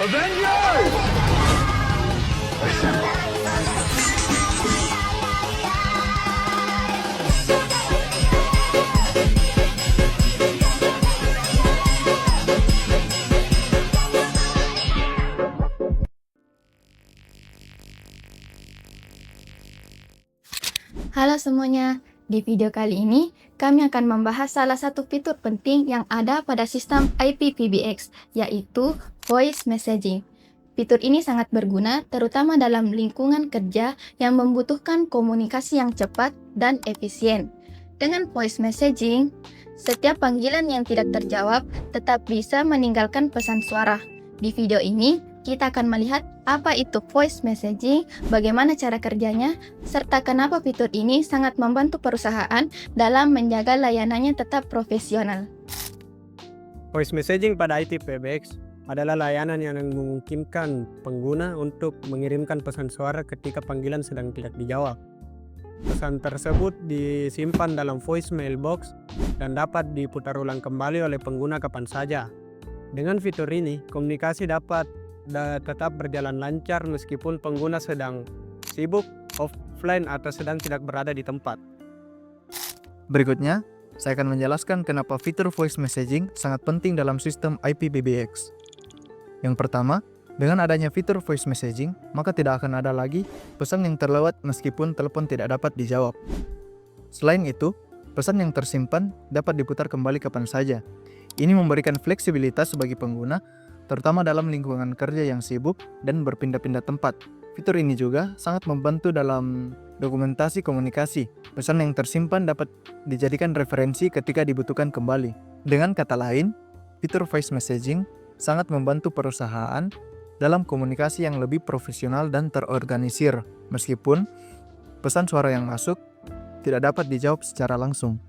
Avengers! Halo semuanya, di video kali ini kami akan membahas salah satu fitur penting yang ada pada sistem IP-PBX, yaitu Voice Messaging. Fitur ini sangat berguna terutama dalam lingkungan kerja yang membutuhkan komunikasi yang cepat dan efisien. Dengan Voice Messaging, setiap panggilan yang tidak terjawab tetap bisa meninggalkan pesan suara. Di video ini, kita akan melihat apa itu voice messaging, bagaimana cara kerjanya, serta kenapa fitur ini sangat membantu perusahaan dalam menjaga layanannya tetap profesional. Voice messaging pada IT PBX adalah layanan yang memungkinkan pengguna untuk mengirimkan pesan suara ketika panggilan sedang tidak dijawab. Pesan tersebut disimpan dalam voicemail box dan dapat diputar ulang kembali oleh pengguna kapan saja. Dengan fitur ini, komunikasi dapat tetap berjalan lancar meskipun pengguna sedang sibuk, offline, atau sedang tidak berada di tempat. Berikutnya, saya akan menjelaskan kenapa fitur voice messaging sangat penting dalam sistem IP-PBX. Yang pertama, dengan adanya fitur voice messaging, maka tidak akan ada lagi pesan yang terlewat meskipun telepon tidak dapat dijawab. Selain itu, pesan yang tersimpan dapat diputar kembali kapan saja. Ini memberikan fleksibilitas bagi pengguna, terutama dalam lingkungan kerja yang sibuk dan berpindah-pindah tempat. Fitur ini juga sangat membantu dalam dokumentasi komunikasi. Pesan yang tersimpan dapat dijadikan referensi ketika dibutuhkan kembali. Dengan kata lain, fitur voice messaging sangat membantu perusahaan dalam komunikasi yang lebih profesional dan terorganisir, meskipun pesan suara yang masuk tidak dapat dijawab secara langsung.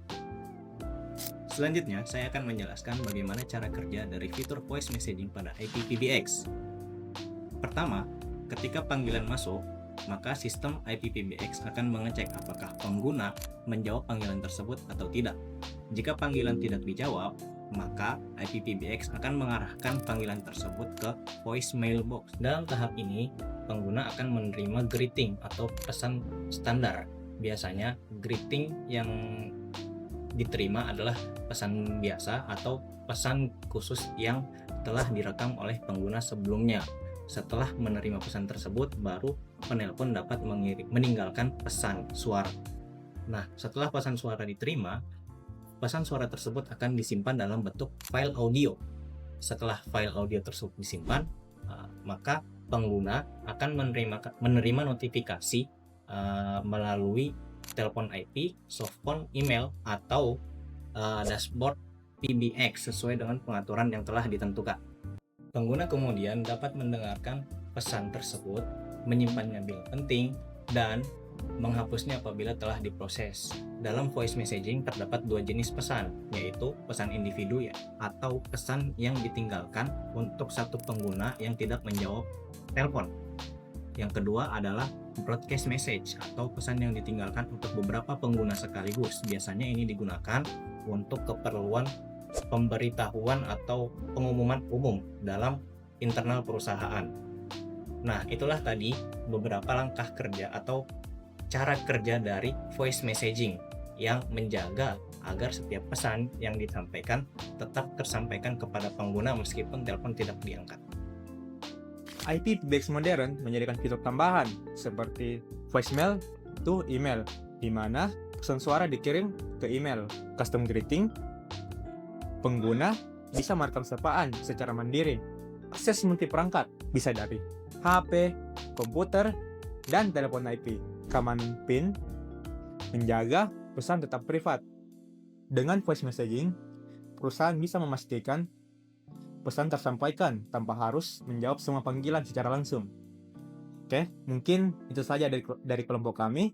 Selanjutnya, saya akan menjelaskan bagaimana cara kerja dari fitur voice messaging pada IP-PBX. Pertama, ketika panggilan masuk, maka sistem IP-PBX akan mengecek apakah pengguna menjawab panggilan tersebut atau tidak. Jika panggilan tidak dijawab, maka IP-PBX akan mengarahkan panggilan tersebut ke voicemail box. Dalam tahap ini, pengguna akan menerima greeting atau pesan standar. Biasanya, greeting yang diterima adalah pesan biasa atau pesan khusus yang telah direkam oleh pengguna sebelumnya. Setelah menerima pesan tersebut, baru penelpon dapat meninggalkan pesan suara. Nah, setelah pesan suara diterima, pesan suara tersebut akan disimpan dalam bentuk file audio. Setelah file audio tersebut disimpan, maka pengguna akan menerima notifikasi melalui telepon IP, softphone, email, atau dashboard PBX sesuai dengan pengaturan yang telah ditentukan. Pengguna kemudian dapat mendengarkan pesan tersebut, menyimpannya bila penting, dan menghapusnya apabila telah diproses. Dalam voice messaging terdapat dua jenis pesan, yaitu pesan individu atau pesan yang ditinggalkan untuk satu pengguna yang tidak menjawab telepon. Yang kedua adalah broadcast message atau pesan yang ditinggalkan untuk beberapa pengguna sekaligus. Biasanya ini digunakan untuk keperluan pemberitahuan atau pengumuman umum dalam internal perusahaan. Nah, itulah tadi beberapa langkah kerja atau cara kerja dari voice messaging yang menjaga agar setiap pesan yang disampaikan tetap tersampaikan kepada pengguna meskipun telepon tidak diangkat. IP-PBX modern menjadikan fitur tambahan seperti voicemail to email, di mana pesan suara dikirim ke email. Custom greeting, pengguna bisa merekam sapaan secara mandiri. Akses multi perangkat bisa dari HP, komputer, dan telepon IP. Keamanan PIN menjaga pesan tetap privat. Dengan voice messaging, perusahaan bisa memastikan pesan tersampaikan tanpa harus menjawab semua panggilan secara langsung. Oke, mungkin itu saja dari kelompok kami.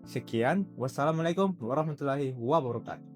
Sekian, wassalamualaikum warahmatullahi wabarakatuh.